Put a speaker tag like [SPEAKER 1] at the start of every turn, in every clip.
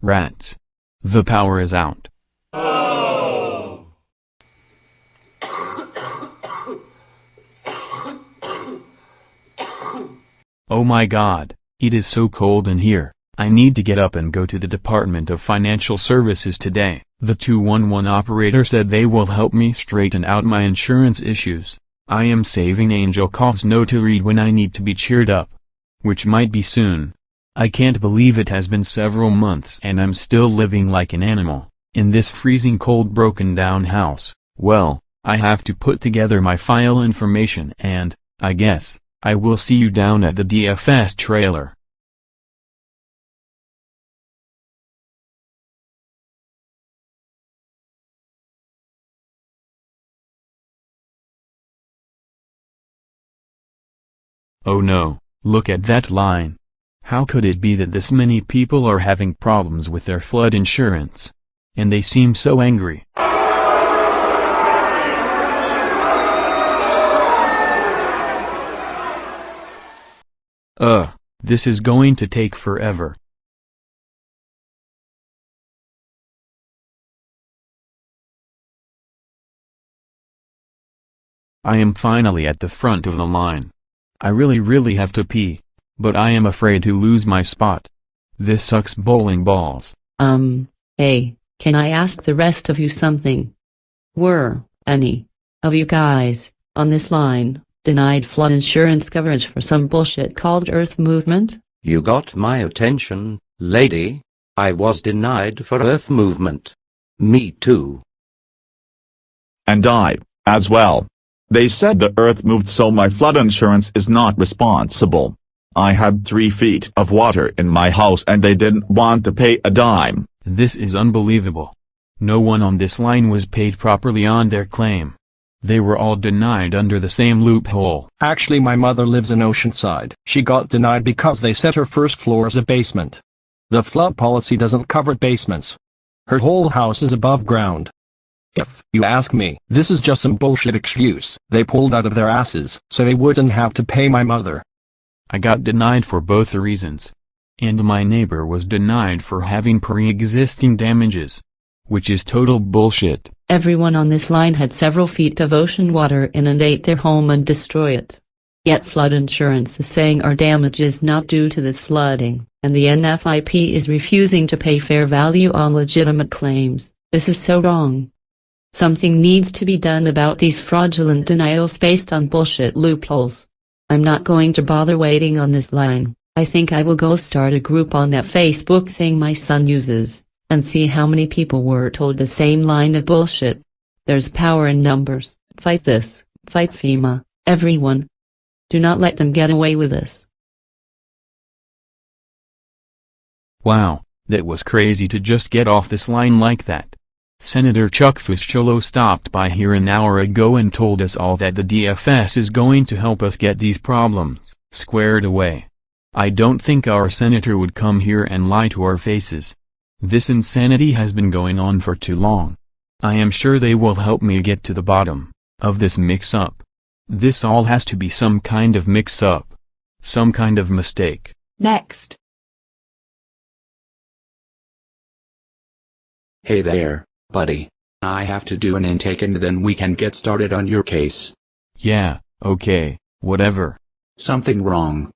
[SPEAKER 1] Rats. The power is out. Oh my God, it is so cold in here. I need to get up and go to the Department of Financial Services today. The 211 operator said they will help me straighten out my insurance issues. I am saving angel calls no to read when I need to be cheered up. Which might be soon. I can't believe it has been several months and I'm still living like an animal, in this freezing cold broken down house. Well, I have to put together my file information and, I guess, I will see you down at the DFS trailer. Oh no, look at that line. How could it be that this many people are having problems with their flood insurance? And they seem so angry. This is going to take forever. I am finally at the front of the line. I really have to pee. But I am afraid to lose my spot. This sucks bowling balls.
[SPEAKER 2] Hey, can I ask the rest of you something? Were any of you guys on this line denied flood insurance coverage for some bullshit called Earth movement?
[SPEAKER 3] You got my attention, lady. I was denied for Earth movement. Me too.
[SPEAKER 4] And I, as well. They said the Earth moved, so my flood insurance is not responsible. I had 3 feet of water in my house and they didn't want to pay a dime.
[SPEAKER 1] This is unbelievable. No one on this line was paid properly on their claim. They were all denied under the same loophole.
[SPEAKER 5] Actually, my mother lives in Oceanside. She got denied because they said her first floor is a basement. The flood policy doesn't cover basements. Her whole house is above ground. If you ask me, this is just some bullshit excuse they pulled out of their asses so they wouldn't have to pay my mother.
[SPEAKER 1] I got denied for both reasons. And my neighbor was denied for having pre-existing damages. Which is total bullshit.
[SPEAKER 2] Everyone on this line had several feet of ocean water inundate their home and destroy it. Yet flood insurance is saying our damage is not due to this flooding, and the NFIP is refusing to pay fair value on legitimate claims. This is so wrong. Something needs to be done about these fraudulent denials based on bullshit loopholes. I'm not going to bother waiting on this line. I think I will go start a group on that Facebook thing my son uses, and see how many people were told the same line of bullshit. There's power in numbers. Fight this. Fight FEMA. Everyone. Do not let them get away with this.
[SPEAKER 1] Wow, that was crazy to just get off this line like that. Senator Chuck Fischello stopped by here an hour ago and told us all that the DFS is going to help us get these problems squared away. I don't think our senator would come here and lie to our faces. This insanity has been going on for too long. I am sure they will help me get to the bottom of this mix-up. This all has to be some kind of mix-up. Some kind of mistake.
[SPEAKER 6] Next.
[SPEAKER 7] Hey there, buddy. I have to do an intake and then we can get started on your case.
[SPEAKER 1] Yeah, okay, whatever.
[SPEAKER 7] Something wrong.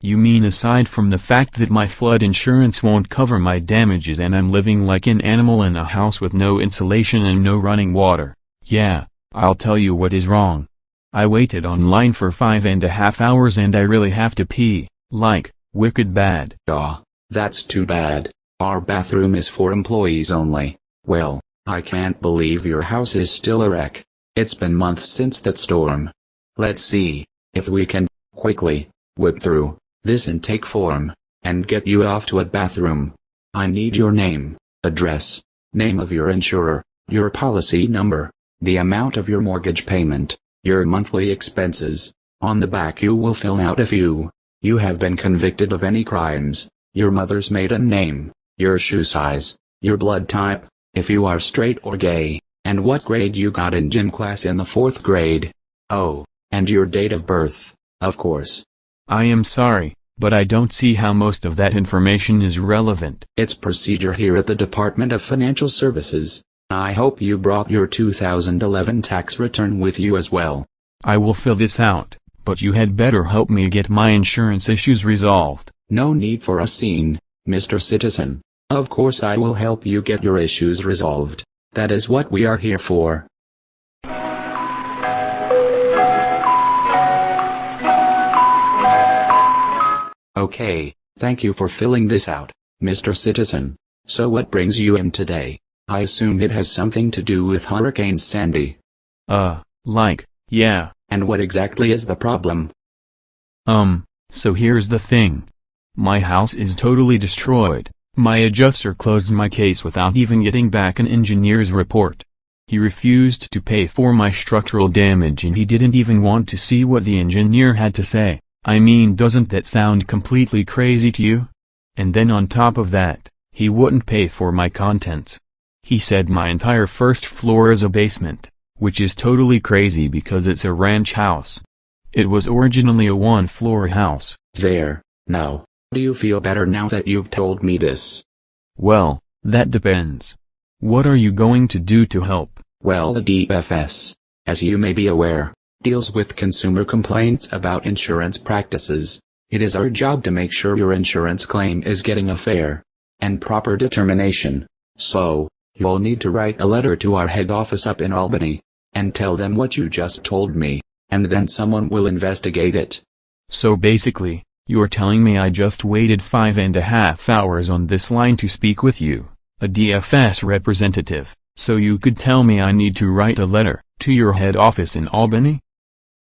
[SPEAKER 1] You mean aside from the fact that my flood insurance won't cover my damages and I'm living like an animal in a house with no insulation and no running water? Yeah, I'll tell you what is wrong. I waited online for 5.5 hours and I really have to pee, like, wicked bad.
[SPEAKER 7] Aw, that's too bad. Our bathroom is for employees only. Well, I can't believe your house is still a wreck. It's been months since that storm. Let's see if we can quickly whip through this intake form and get you off to a bathroom. I need your name, address, name of your insurer, your policy number, the amount of your mortgage payment, your monthly expenses. On the back you will fill out if you have been convicted of any crimes, your mother's maiden name, your shoe size, your blood type, if you are straight or gay, and what grade you got in gym class in the 4th grade. Oh, and your date of birth, of course.
[SPEAKER 1] I am sorry, but I don't see how most of that information is relevant.
[SPEAKER 7] It's procedure here at the Department of Financial Services. I hope you brought your 2011 tax return with you as well.
[SPEAKER 1] I will fill this out, but you had better help me get my insurance issues resolved.
[SPEAKER 7] No need for a scene, Mr. Citizen. Of course I will help you get your issues resolved. That is what we are here for. Okay, thank you for filling this out, Mr. Citizen. So what brings you in today? I assume it has something to do with Hurricane Sandy.
[SPEAKER 1] Yeah.
[SPEAKER 7] And what exactly is the problem?
[SPEAKER 1] So here's the thing. My house is totally destroyed. My adjuster closed my case without even getting back an engineer's report. He refused to pay for my structural damage and he didn't even want to see what the engineer had to say. I mean, doesn't that sound completely crazy to you? And then on top of that, he wouldn't pay for my contents. He said my entire first floor is a basement, which is totally crazy because it's a ranch house. It was originally a one-floor house.
[SPEAKER 7] There, now, do you feel better now that you've told me this?
[SPEAKER 1] Well, that depends. What are you going to do to help?
[SPEAKER 7] Well, the DFS, as you may be aware, deals with consumer complaints about insurance practices. It is our job to make sure your insurance claim is getting a fair and proper determination. So, you'll need to write a letter to our head office up in Albany, and tell them what you just told me, and then someone will investigate it.
[SPEAKER 1] So basically, you're telling me I just waited 5.5 hours on this line to speak with you, a DFS representative, so you could tell me I need to write a letter to your head office in Albany?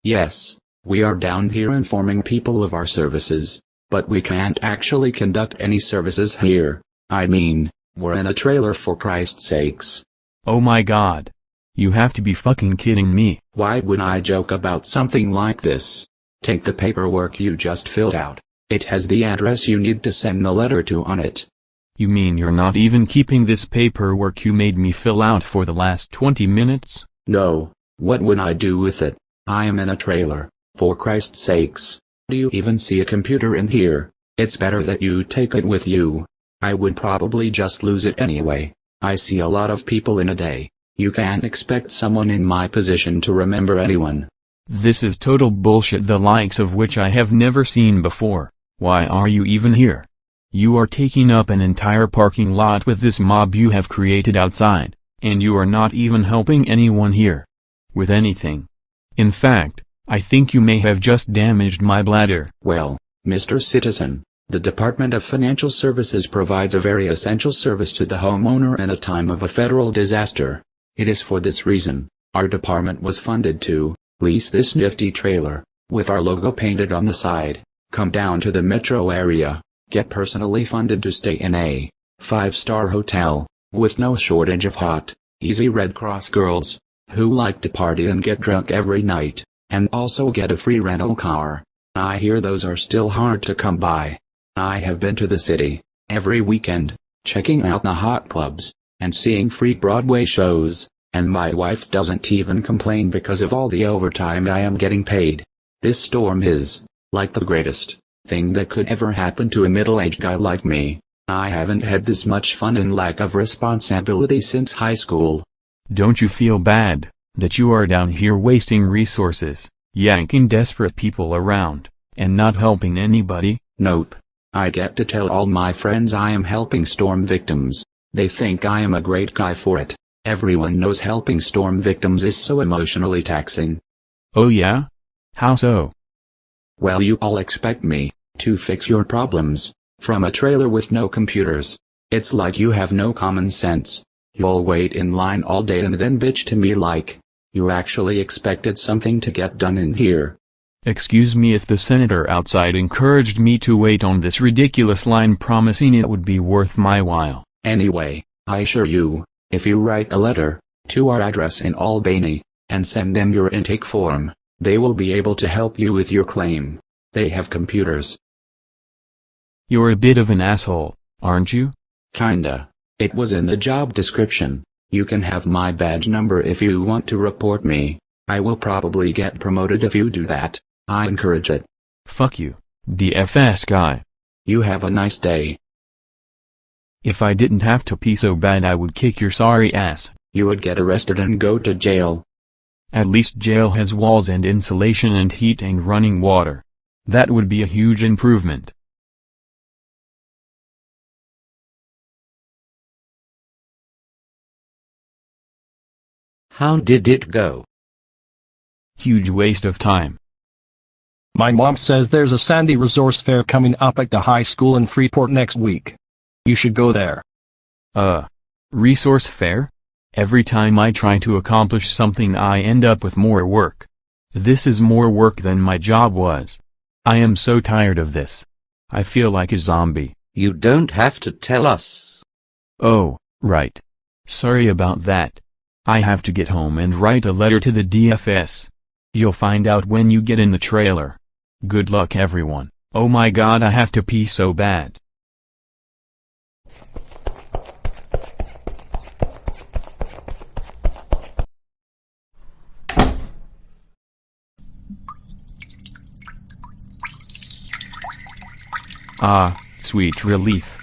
[SPEAKER 7] Yes, we are down here informing people of our services, but we can't actually conduct any services here. I mean, we're in a trailer for Christ's sakes.
[SPEAKER 1] Oh my god. You have to be fucking kidding me.
[SPEAKER 7] Why would I joke about something like this? Take the paperwork you just filled out. It has the address you need to send the letter to on it.
[SPEAKER 1] You mean you're not even keeping this paperwork you made me fill out for the last 20 minutes?
[SPEAKER 7] No, what would I do with it? I am in a trailer, for Christ's sakes. Do you even see a computer in here? It's better that you take it with you. I would probably just lose it anyway. I see a lot of people in a day. You can't expect someone in my position to remember anyone.
[SPEAKER 1] This is total bullshit, the likes of which I have never seen before. Why are you even here? You are taking up an entire parking lot with this mob you have created outside, and you are not even helping anyone here with anything. In fact, I think you may have just damaged my bladder.
[SPEAKER 7] Well, Mr. Citizen, the Department of Financial Services provides a very essential service to the homeowner in a time of a federal disaster. It is for this reason, our department was funded to lease this nifty trailer, with our logo painted on the side, come down to the metro area, get personally funded to stay in a 5-star hotel, with no shortage of hot, easy Red Cross girls, who like to party and get drunk every night, and also get a free rental car. I hear those are still hard to come by. I have been to the city, every weekend, checking out the hot clubs, and seeing free Broadway shows, and my wife doesn't even complain because of all the overtime I am getting paid. This storm is, like, the greatest thing that could ever happen to a middle-aged guy like me. I haven't had this much fun and lack of responsibility since high school.
[SPEAKER 1] Don't you feel bad that you are down here wasting resources, yanking desperate people around, and not helping anybody?
[SPEAKER 7] Nope. I get to tell all my friends I am helping storm victims. They think I am a great guy for it. Everyone knows helping storm victims is so emotionally taxing.
[SPEAKER 1] Oh yeah? How so?
[SPEAKER 7] Well, you all expect me to fix your problems from a trailer with no computers. It's like you have no common sense. You'll wait in line all day and then bitch to me like you actually expected something to get done in here.
[SPEAKER 1] Excuse me, if the senator outside encouraged me to wait on this ridiculous line promising it would be worth my while.
[SPEAKER 7] Anyway, I assure you, if you write a letter to our address in Albany, and send them your intake form, they will be able to help you with your claim. They have computers.
[SPEAKER 1] You're a bit of an asshole, aren't you?
[SPEAKER 7] Kinda. It was in the job description. You can have my badge number if you want to report me. I will probably get promoted if you do that. I encourage it.
[SPEAKER 1] Fuck you. DFS guy.
[SPEAKER 7] You have a nice day.
[SPEAKER 1] If I didn't have to pee so bad I would kick your sorry ass.
[SPEAKER 7] You would get arrested and go to jail.
[SPEAKER 1] At least jail has walls and insulation and heat and running water. That would be a huge improvement.
[SPEAKER 3] How did it go?
[SPEAKER 1] Huge waste of time.
[SPEAKER 5] My mom says there's a Sandy Resource Fair coming up at the high school in Freeport next week. You should go there.
[SPEAKER 1] Resource fair? Every time I try to accomplish something I end up with more work. This is more work than my job was. I am so tired of this. I feel like a zombie.
[SPEAKER 3] You don't have to tell us.
[SPEAKER 1] Oh, right. Sorry about that. I have to get home and write a letter to the DFS. You'll find out when you get in the trailer. Good luck everyone. Oh my god, I have to pee so bad. Ah, sweet relief.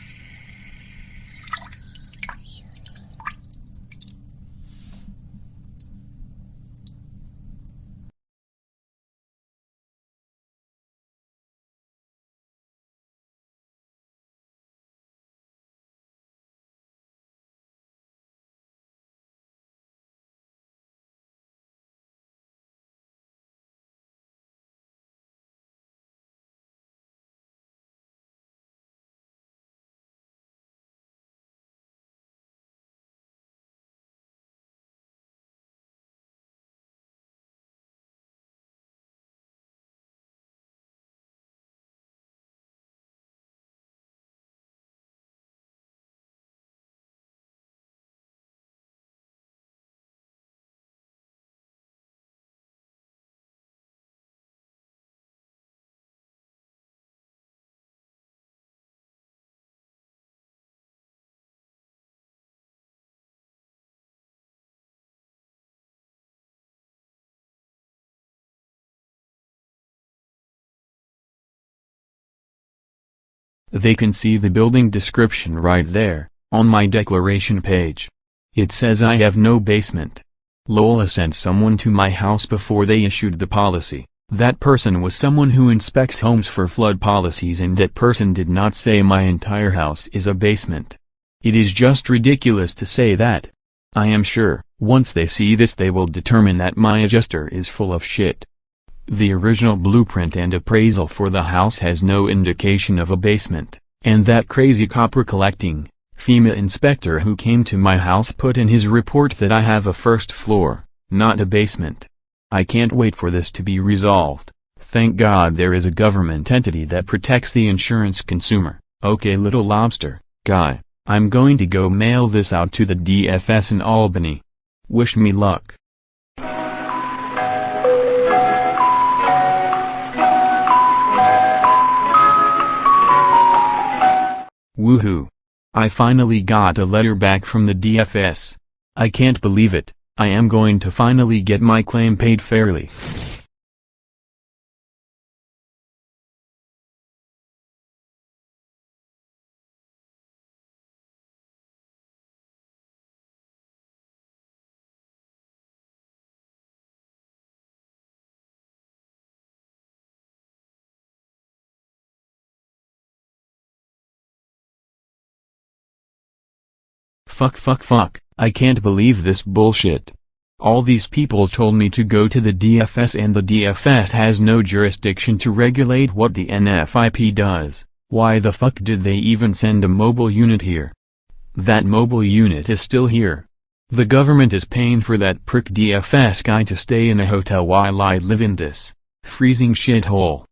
[SPEAKER 1] They can see the building description right there, on my declaration page. It says I have no basement. Lola sent someone to my house before they issued the policy. That person was someone who inspects homes for flood policies, and that person did not say my entire house is a basement. It is just ridiculous to say that. I am sure, once they see this they will determine that my adjuster is full of shit. The original blueprint and appraisal for the house has no indication of a basement, and that crazy copper collecting FEMA inspector who came to my house put in his report that I have a first floor, not a basement. I can't wait for this to be resolved. Thank God there is a government entity that protects the insurance consumer. Okay, little lobster guy, I'm going to go mail this out to the DFS in Albany. Wish me luck. Woohoo! I finally got a letter back from the DFS. I can't believe it. I am going to finally get my claim paid fairly. Fuck, I can't believe this bullshit. All these people told me to go to the DFS, and the DFS has no jurisdiction to regulate what the NFIP does. Why the fuck did they even send a mobile unit here? That mobile unit is still here. The government is paying for that prick DFS guy to stay in a hotel while I live in this freezing shithole.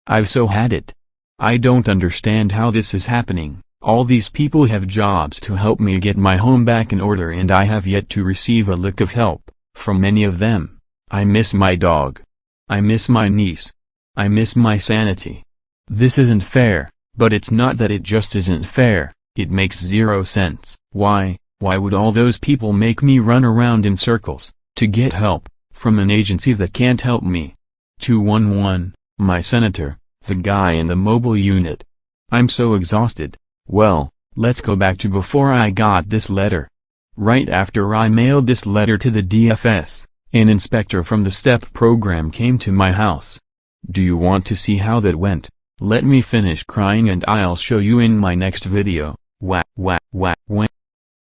[SPEAKER 1] I've so had it. I don't understand how this is happening. All these people have jobs to help me get my home back in order, and I have yet to receive a lick of help from any of them. I miss my dog. I miss my niece. I miss my sanity. This isn't fair, but it's not that it just isn't fair, it makes zero sense. Why would all those people make me run around in circles to get help from an agency that can't help me? 211, My senator, the guy in the mobile unit. I'm so exhausted. Well, let's go back to before I got this letter. Right after I mailed this letter to the DFS, an inspector from the STEP program came to my house. Do you want to see how that went? Let me finish crying and I'll show you in my next video. Wah wah wah wah.